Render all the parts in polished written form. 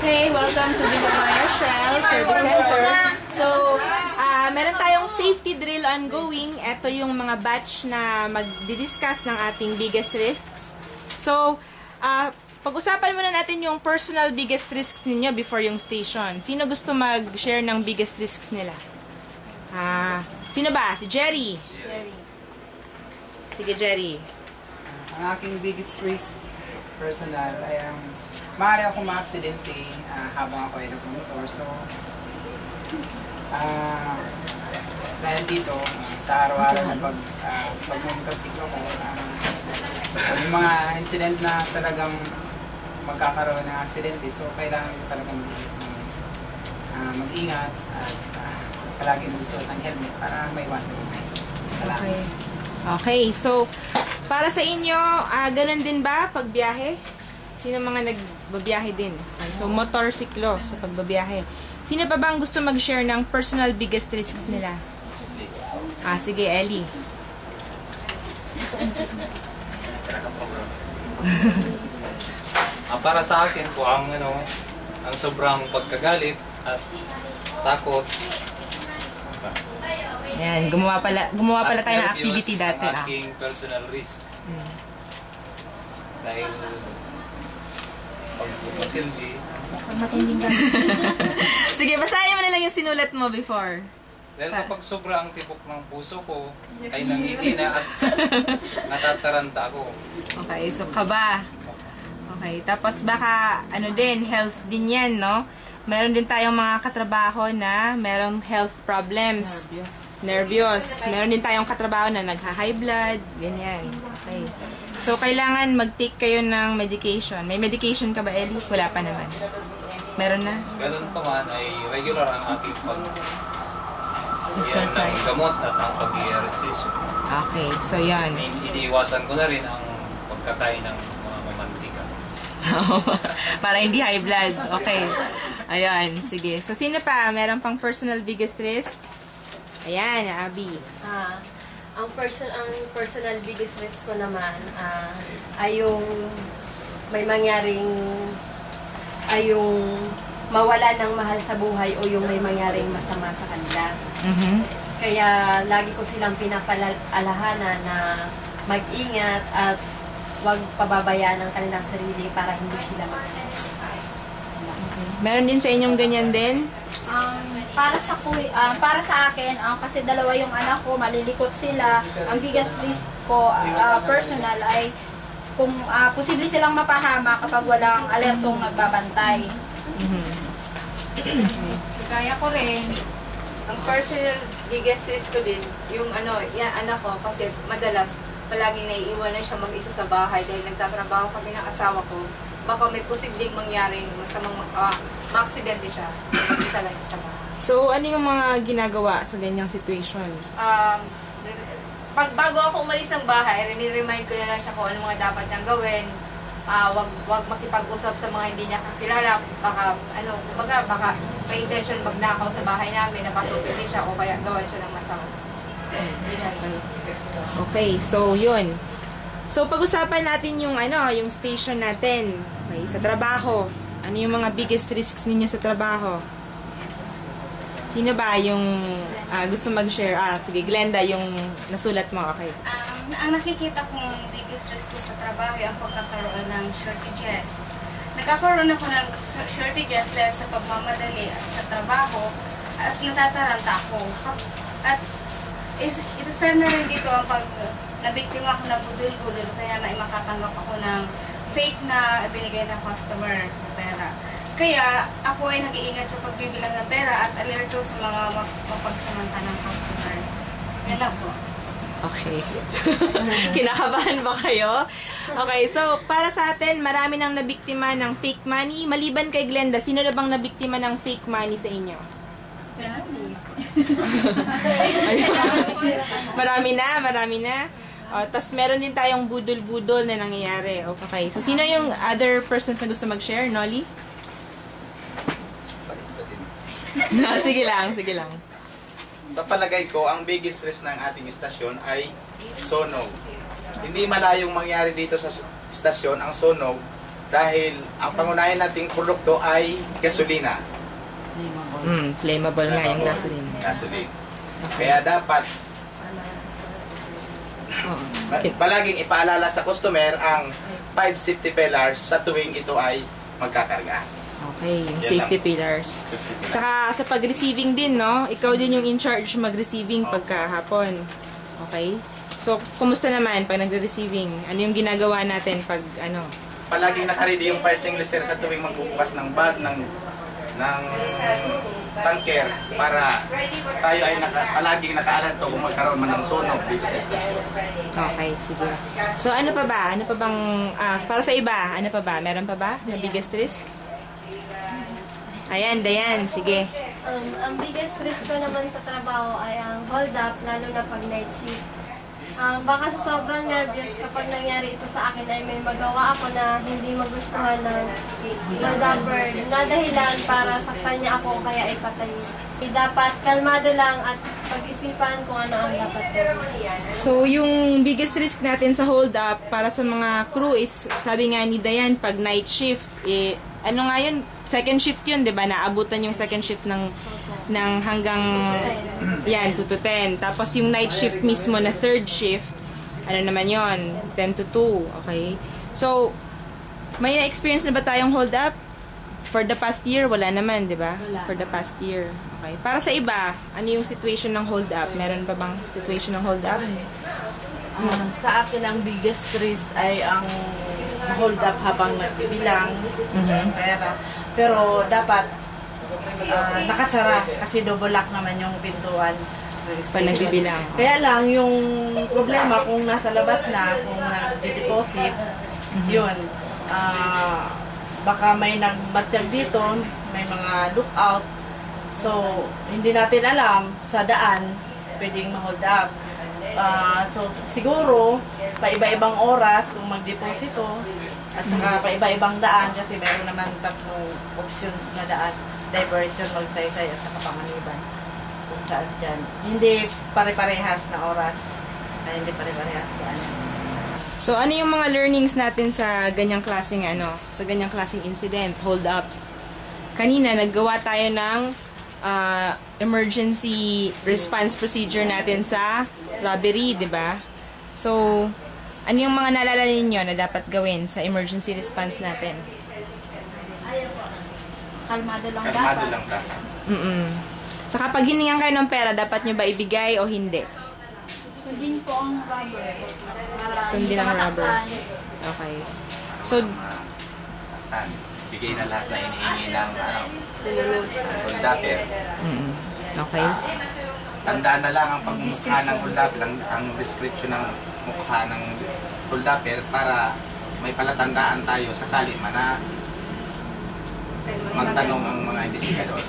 Okay, welcome to the Maya Shell Service Center. So, meron tayong safety drill ongoing. Ito yung mga batch na magdi-discuss ng ating biggest risks. So, pag-usapan muna natin yung personal biggest risks ninyo before yung station. Sino gusto mag-share ng biggest risks nila? Sino ba? Si Jerry? Jerry. Sige, Jerry. Ang aking biggest risk personal ay ang maaari akong ma-aksidente habang ako ay nagmumotor. So, dahil dito, sa araw-araw na pagmumotorsiklo ko, yung mga incident na talagang magkakaroon ng aksidente, so kailangan ko talagang mag-ingat at palagi magsuot ng helmet para maiwasan yung Okay. Okay, so para sa inyo, ganun din ba pagbiyahe? Sino mga nagbabiyahe din? Okay, so motorsiklo sa pagbabiyahe. Sino pa bang gusto mag-share ng personal biggest risks nila? Sige, Ellie. Para sa akin po ang sobrang pagkagalit at takot. Yan, gumawa pala tayo ng activity dati. Ang aking personal risk. Dahil pag matindi. Sige, basahin mo na lang yung sinulat mo before. Dahil kapag sobra ang tibok ng puso ko, ay nangihina at natataranta ako. Okay, so kaba. Okay, tapos baka health din yan, no? Meron din tayong mga katrabaho na merong health problems. Nervyos. Meron din tayong katrabaho na nagha-high blood, ganyan. Okay. So, kailangan mag-take kayo ng medication. May medication ka ba, Ellie? Wala pa naman. Meron na? Ganun pa man ay regular ang ating Exercise. ng gamot at ang pag-i-resist. Okay, so yan. Iniiwasan ko na rin ang pagkakain ng mga mamantika. Para hindi high blood. Okay. Ayan, sige. So, sino pa? Meron pang personal biggest risk? Ayan, Abby. Ang personal biggest risk ko naman ay yung may mangyaring yung mawala ng mahal sa buhay o yung may mangyaring masama sa kanila. Kaya lagi ko silang pinapaalalahanan na mag-ingat at huwag pababayaan ang kanilang sarili para hindi sila mag-stress. Meron din sa inyong ganyan din? Para sa akin, kasi dalawa yung anak ko, malilikot sila. Ang biggest risk ko, personal, ay kung posible silang mapahama kapag walang alertong nagbabantay. Kaya ko rin, ang personal biggest risk ko din, yung yan anak ko, kasi madalas palaging naiiwanan siya mag-isa sa bahay dahil nagtatrabaho kami ng asawa ko. Baka may posibleng mangyaring masamang ma-aksidente siya, mag-isa lang siya sa bahay. So, ano yung mga ginagawa sa ganyang situation? Pag bago ako umalis ng bahay, riniremind ko na lang siya kung ano mga dapat niyang gawin. Wag makipag-usap sa mga hindi niya kakilala. Baka may intention magnakaw sa bahay namin, napasukin din siya o kaya gawan siya ng masama. Okay, so yun. So, pag-usapan natin yung yung station natin. Okay, sa trabaho. Ano yung mga biggest risks ninyo sa trabaho? Sino ba yung gusto mag-share? Sige, Glenda, yung nasulat mo. Okay. Ang nakikita kong biggest risk ko sa trabaho ay ang pagkakaroon ng shortages. Nagkakaroon ako ng shortages dahil sa pagmamadali at sa trabaho at natataranta ako. At isa na rin dito ang pag nabiktima ako ng budol-budol kaya na makatanggap ako ng fake na binigay ng customer na pera. Kaya ako ay nag-iingat sa pagbibilang ng pera at alerto sa mga mapagsamantalang customer. Yan lang po. Okay. Kinakabahan ba kayo? Okay, so para sa atin, marami nang nabiktima ng fake money. Maliban kay Glenda, sino na bang nabiktima ng fake money sa inyo? Marami na. Tapos meron din tayong budol-budol na nangyayari. Okay, so sino yung other persons na gusto mag-share? Nolly? Sige lang. Sa palagay ko, ang biggest risk ng ating istasyon ay sunog. Hindi malayong mangyari dito sa istasyon ang sunog dahil ang pangunahin nating produkto ay gasolina. Flammable nga yung gasoline. Gasoline. Kaya dapat palaging ipaalala sa customer ang 5 safety pillars sa tuwing ito ay magkakarga. Okay, yung Yan safety lang. pillars. Saka sa pag-receiving din, no? Ikaw din yung in charge mag-receiving pagkahapon. Okay? So, kumusta naman pag nagre-receiving? Ano yung ginagawa natin pag ano? Palaging nakaready yung fire extinguisher sa tuwing magbubukas ng bag ng tanker para tayo ay palaging naka-alert kung magkaroon man ng sunog dito sa estasyon. Okay, sige. So, ano pa ba? Ano pa bang, para sa iba, ano pa ba? Meron pa ba na biggest risk? Ayan, Dayan, sige. Ang biggest risk ko naman sa trabaho ay ang hold up, lalo na pag night shift. Baka sa sobrang nervous kapag nangyari ito sa akin ay may magawa ako na hindi magustuhan ng hold upper na dahilan para saktan niya ako kaya ipatay. Dapat kalmado lang at pag-isipan kung ano ang dapat gawin. So, yung biggest risk natin sa hold up para sa mga crew is, sabi nga ni Dayan, pag night shift, ano nga yun? Second shift yun, di ba? Naabutan yung second shift ng hanggang yan, 2 to 10. Tapos yung night shift mismo na third shift, ano naman yon 10 to 2. Okay? So, may na-experience na ba tayong hold up? For the past year, wala naman, di ba? For the past year. Okay. Para sa iba, ano yung situation ng hold up? Meron pa bang situation ng hold up? Sa akin, ang biggest risk ay ang hold up habang nagbibilang ng pera. Pero dapat nakasara kasi double lock naman yung pintuan. Pag nagbibilang. Kaya lang, yung problema kung nasa labas na, kung nag-deposit, yun, baka may nagbatsyag dito, may mga lookout. So, hindi natin alam sa daan, pwedeng ma-hold up. So, siguro, pa-iba-ibang oras kung mag-deposito, at saka pa-iba-ibang daan kasi mayroon naman 3 options na daan. Diversion, magsaysay, at saka panganiban. Kung saan dyan. Hindi pare-parehas na oras. Saka hindi pare-parehas daan. So, ano yung mga learnings natin sa ganyang klaseng sa ganyang klaseng incident, hold up? Kanina, naggawa tayo ng emergency response procedure natin sa robbery, di ba? So, ano yung mga naalala ninyo na dapat gawin sa emergency response natin? Kalmado lang Kalmado dapat. lang dapat. Saka pag hiningan kayo ng pera, dapat nyo ba ibigay o hindi? Sundin po ang rubber. Para Sundin hindi ka ang rubber. masaktan. Okay. So, Saktan. Bigay na lahat na inihingi ng holdapper. okay. Tandaan na lang ang pagmumukha ng holdapper, ang description ng mukha ng holdapper para may palatandaan tayo sakali man na magtanong ang mga investigador.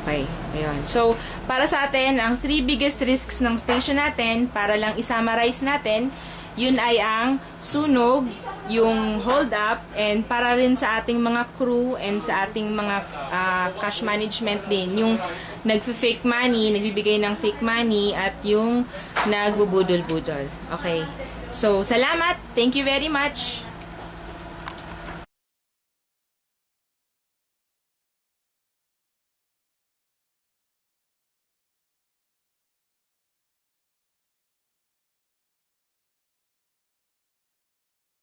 Okay. Ayun. So, para sa atin, ang 3 biggest risks ng station natin, para lang i-summarize natin, yun ay ang sunog, yung hold up, and para rin sa ating mga crew and sa ating mga cash management din, yung nagfi-fake money, nagbibigay ng fake money, at yung nagbubudol-budol. Okay. So, salamat. Thank you very much.